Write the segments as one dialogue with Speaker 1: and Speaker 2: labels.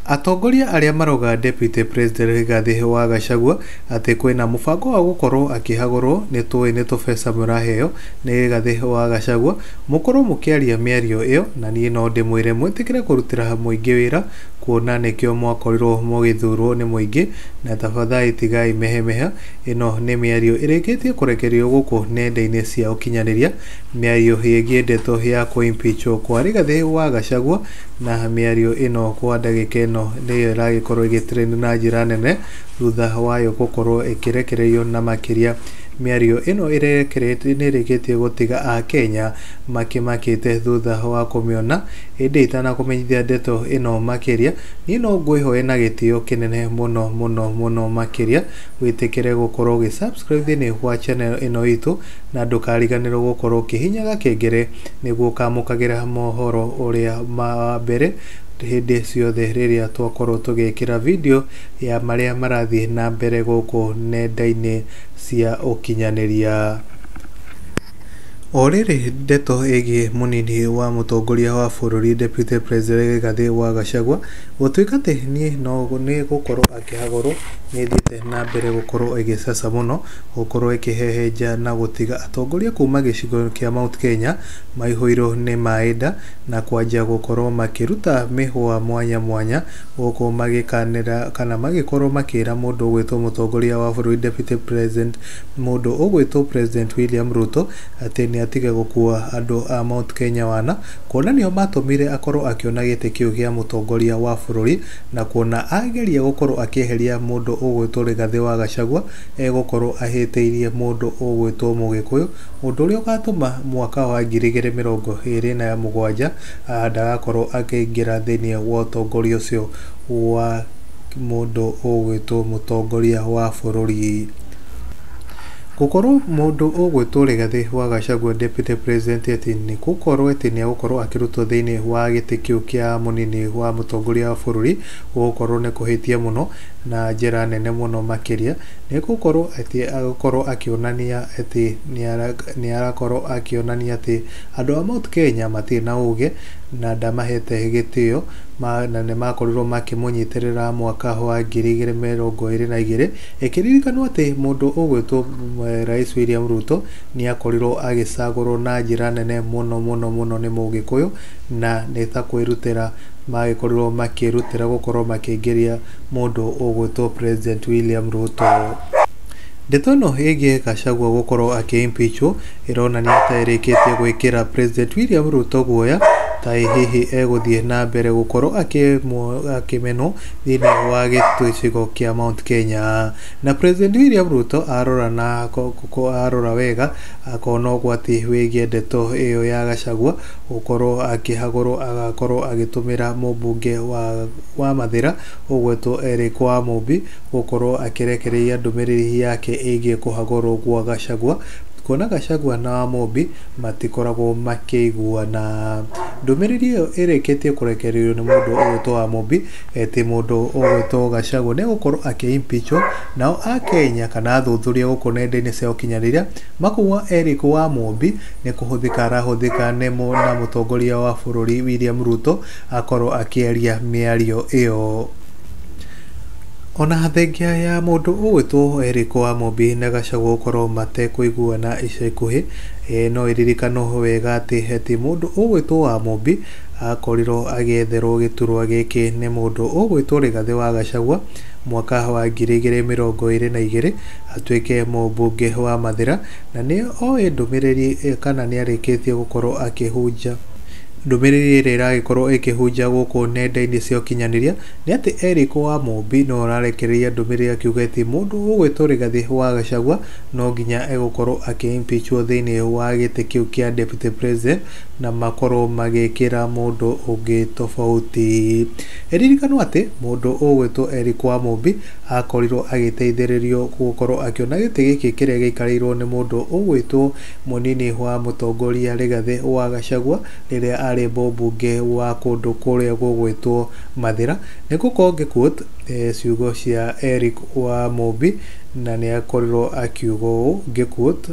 Speaker 1: Atongoria aria maroga Deputy President Rigathi wa Gachagua ati kwina mubango wa gukorwo akihagurwo ni tubesa muraheo ni Rigathi wa Gachagua mukorwo mukiaria miario iyo na ni no ndimwire mwitikire kurutira muingi wira kuona nikio mwakorirwo mugithurwo ni muingi na tafadhali tigai mehemeha ino ni miario irikitie kurekerio guku nendaini cia ukinyaniria miario yegie ndeto ya kuimpeachwo kwa Rigathi wa Gachagua na miario ino kwa ndagika ino ni iragikorwo igitrend na njira nene thutha wayo gukorwo ikirekererio na makiria miario ino irekerete nirikitie gutiga a Kenya makimakite thutha wa kumiona indi itana kumenyithia ndeto ino makiria ni no ngwihoe na gitio kinene muno makiria witikire gukorwo gi subscribe ni wa channel ino itu na ndukariganirwo gukorwo kihinyaga kengere niguo kamukagira mohoro uria mbere hindi ciothe riria twakorwo tugikira video ya maria marathi na mbere guku nendaini cia ukinyaniria. Oriri ndeto egi munini wa mutongoria wa bururi Deputy President Rigathi wa Gachagua gutuika ati ni no ni gukorwo akihagorwo ni thite na mbere gukorwo igicasa muno gukorwo ikihehenja na gutiga atongoria kuma gicigo kia Mount Kenya maihuiro ni maida na kwanja gukorwo makiruta mihwa mwanya guko magikanira kana magikorwo makira mundu gwitwo mutongoria wa bururi Deputy President mundu ugwitwo President William Ruto ati ni atige gukua andu a Mount Kenya wana kuona nio matumire akorwo akiona gite kiu gia mutongoria wa bururi na kuona ageria gukorwo akieheria mundu ugwitwo Rigathi wa Gachagua gukorwo ahiteirie mundu ugwitwo Mugikuyu undu uria ugatuma mwaka wa 2027 ndagakorwo akiingira thiini wa utongoria ucio wa mundu ugwitwo mutongoria wa bururi. Gukorwo mundu ugwitwo Rigathi wa Gachagua Deputy President ati ni gukorwo ati ni gukorwo akirutwo thiini wa giti kiu kia munini wa mutongoria wa bururi gukorwo ni kuhitia muno na njira nene muno makiria ni gukorwo ati agukorwo akionania ati ni arakorwo akionania ati andu a Mount Kenya mati na uge na ndamahete gitio na ne makorirwo makimunyitirira mwaka wa 2022 ikiririkanwo ati mundu ugwitwo Rais William Ruto ni akorirwo agicagurwo na njira nene muno ni Mugikuyu na nitakwirutira magikorirwo makirutira gukorwo makiingiria mundu ugwitwo President William Ruto. Ndeto no yegie Gachagua gukorwo akiimpeachwo ironania ata irikitie gwikira President William Ruto guoya tai hihi eguthie na mbere gukorwo akimeno thiini wa gituicigo kia Mount Kenya na President William Ruto arora wega akona gwati wigie ndeto iyo ya Gachagua gukorwo akihagurwo agakorwo agitumira mubunge wa Mathira ugwetwo Eric wa Mumbi gukorwo akirekereria ndumiriri yake igie kuhagurwo gwa Gachagua kuona Gachagua na Mumbi matikoragwo makiguana. Ndumiriri iyo ireketie kurekererio ni mundu ugwitwo wa Mumbi eti mundu ugwitwo Gachagua ne gukorwo akiimpeachwo nao a Kenya kana athuthuria guku nendaini cia ukinyaniria makuwa Eric wa Mumbi ni kuhuthika nemo na mutongoria wa bururi William Ruto akorwo akieria miario iyo. Ona thengia ya mundu ugwitwo Eric wa Mumbi na Gachagua gukorwo matekuiguana ica ikuhi no iririkano wega ati mundu ugwitwo wa Mumbi akorirwo agietherwo giturwa giki ni mundu ugwitwo Rigathi wa Gachagua mwaka wa 2022 atuike mubunge wa Mathira na ni oe ndumiriri kana ni arikitie gukorwo akihunja ndumiriri iri iragikorwo ikihunja guku nendaini cia ukinyaniria ni ati Eric wa Mumbi no ararekereria ndumiriri akiuga ati mundu ugwitwo Rigathi wa Gachagua no nginya egukorwo akiimpeachwo thiini wa giti kiu kia Deputy President na makorwo magikira mundu ungi tofauti. Eririkano ati mundu ugwitwo Eric wa Mumbi akorirwo agiteithiririo gukorwo akiona giti giki kiria gikarirwo ni mundu ugwitwo munini wa mutongoria Rigathi wa Gachagua riria ari mbunge wa kundu kuria gugwitwo Mathira ni gukorwo ngikuot ciugo cia Eric wa Mumbi na ni akorirwo akiugo ngikuot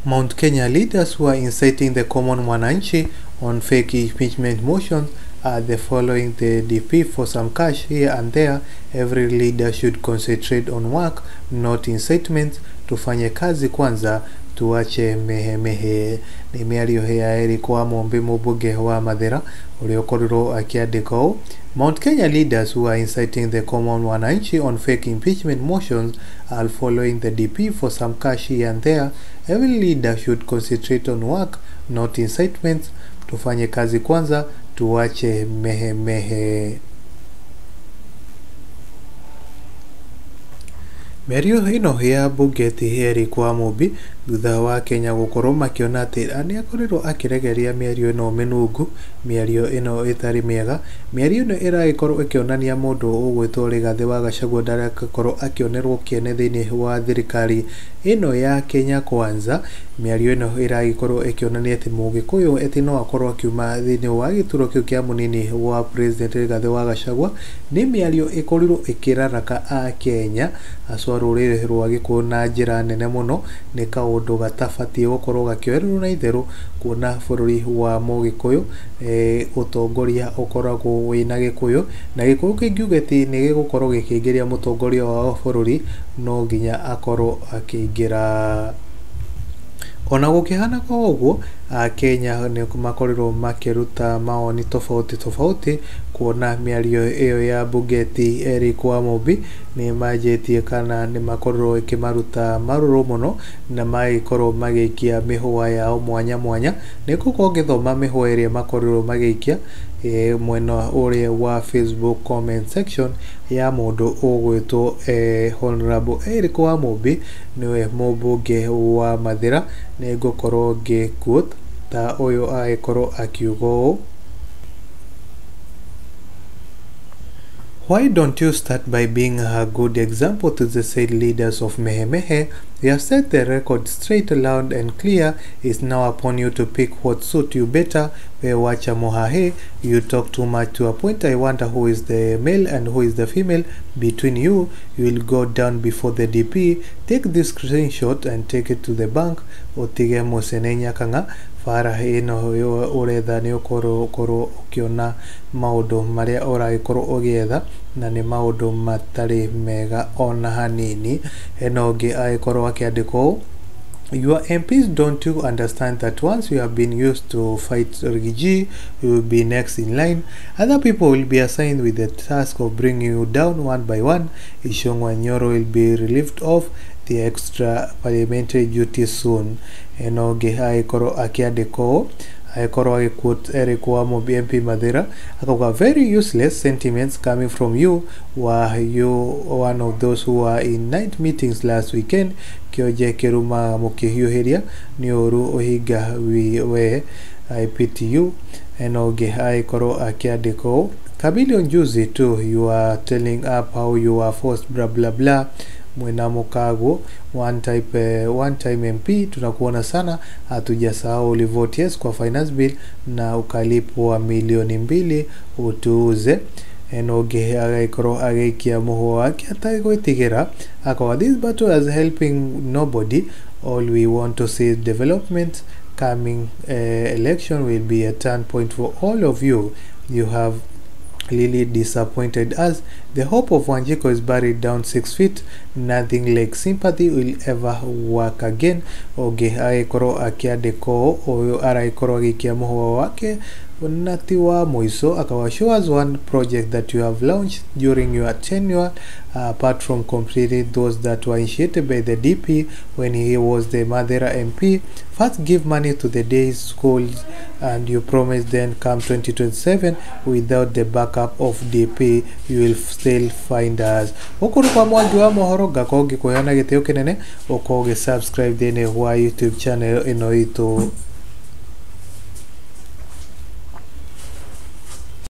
Speaker 1: Mount Kenya leaders who are inciting the common mwananchi on fake impeachment motions are the following: the DP for some cash here and there. Every leader should concentrate on work, not incitements. Tufanye kazi kwanza, tuache mehemehe. Ni miario hea ilikuwa mombe mubunge wa Mathira uliokoriro akiandika ũũ: Mount Kenya leaders who are inciting the common wananchi on fake impeachment motions are following the DP for some cash here and there. Every leader should concentrate on work, not incitements. Tufanye kazi kwanza, tuache mehemehe. Mĩario ĩno ya Mugithi heri kwa mubi thutha wa Kenya gukorwo makiona ati ani akorirwo akiregeria mĩario ĩno mĩnungu, mĩario ĩno ĩtari mĩega, mĩario ĩno ĩragikorwo ĩkĩonania mũndũ ũgwĩtwo Rigathi wa Gachagua ndarakorwo akĩonerwo kĩene thĩinĩ wa thirikari ĩno ya Kenya Kwanza. Mĩario ĩno ĩragikorwo ĩkĩonania ati Mugikuyu ati no akorwo akiuma thĩinĩ wa gĩturo kĩu kĩa mũnini wa President Rigathi wa Gachagua. Nĩ mĩario ĩkorirwo ĩkĩraraka a Kenya acwa rũrĩrĩ rwa Gikuyu na njĩra nene mũno. Nĩ kaũndũ gatabatie gũkorwo gakĩoererwo na itherũ, kuona bũrũri wa Mugikuyu ũtongoria ũkoragwo wĩna Gikuyu, na Gikuyu kĩngiuga ati nĩ gĩgũkorwo gĩkĩingĩria mũtongoria wa bũrũri, no nginya akorwo akĩingĩra. Ona gũkĩhana kwa ũguo, Kenya nĩ makorirwo makĩruta maoni tofauti kuona mĩario ĩyo ya Mugithi eri kwa mubi nĩ manjĩtie kana nĩ makorirwo ĩkĩmaruta marũrũ mũno na magĩkorwo magĩikia mĩhũa yao mwanya mwanya. Nĩ gũkorwo ngĩthoma mĩhũa ĩrĩa makorirwo magĩikia mwena ũrĩa wa Facebook comment section ya mũndũ ũgwĩtwo Honorable eri kwa mubi, niwe mũmbunge wa Mathira. Nĩ ngũkorwo ngĩquote ta ũyũ agĩkorwo akiuga ũũ: Why don't you start by being a good example to the said leaders of Mehemehe? You have set the record straight, loud and clear. It's now upon you to pick what suit you better. Wacha mohahe, you talk too much to a point. I wonder who is the male and who is the female between you. You will go down before the DP. Take this screenshot and take it to the bank. Otige musenenya kanga fara ino uretha ni ukorwo ukiona maundu maria uragĩkorwo ũgĩetha na nĩ maundu matari mega ona hanini. Eno ũngĩ agĩkorwo akiandĩka ũũ: Your MPs, don't you understand that once you have been used to fight Rigiji, you will be next in line. Other people will be assigned with the task of bringing you down one by one. Ishongwa Nyoro will be relieved of the extra parliamentary duties soon. Eno ũngĩ agĩkorwo akiandĩka ũũ, agĩkorwo agĩquote Eric wa MP Mathira, akauga very useless sentiments coming from you. Were you one of those who were in night meetings last weekend? Kĩonje kĩruma mũkĩhiũhĩria nĩ ũru ũhinga we I pity you. Eno ũngĩ agĩkorwo akiandĩka ũũ: Chameleon juzi too, you are telling up how you are forced blah blah blah. Mwena Mukago one time MP, tunakuona sana, hatujasahau ulivote yes kwa finance bill na ukalipwa milioni 2 utuuze. Eno ũngĩ agĩkorwo agĩikia mũhũa wake atagwĩtigĩra, akawa this battle is helping nobody. All we want to see is development. Coming election will be a turn point for all of you. You have really disappointed us. The hope of Wanjiko is buried down 6 feet. Nothing like sympathy will ever work again. Oge agĩkorwo akiandĩka ũyũ aragĩkorwo agĩikia mũhũa wake nati wa mũico, akawa show us one project that you have launched during your tenure, apart from completing those that were initiated by the DP when he was the Mathira MP. First give money to the day schools and you promise then come 2027 without the backup of DP you will still find us. Ukuru kwa mwangi wa Mohoro gakongi kuheana gĩtĩo kĩnene, ukoge subscribe thĩinĩ wa YouTube channel ĩno itũ.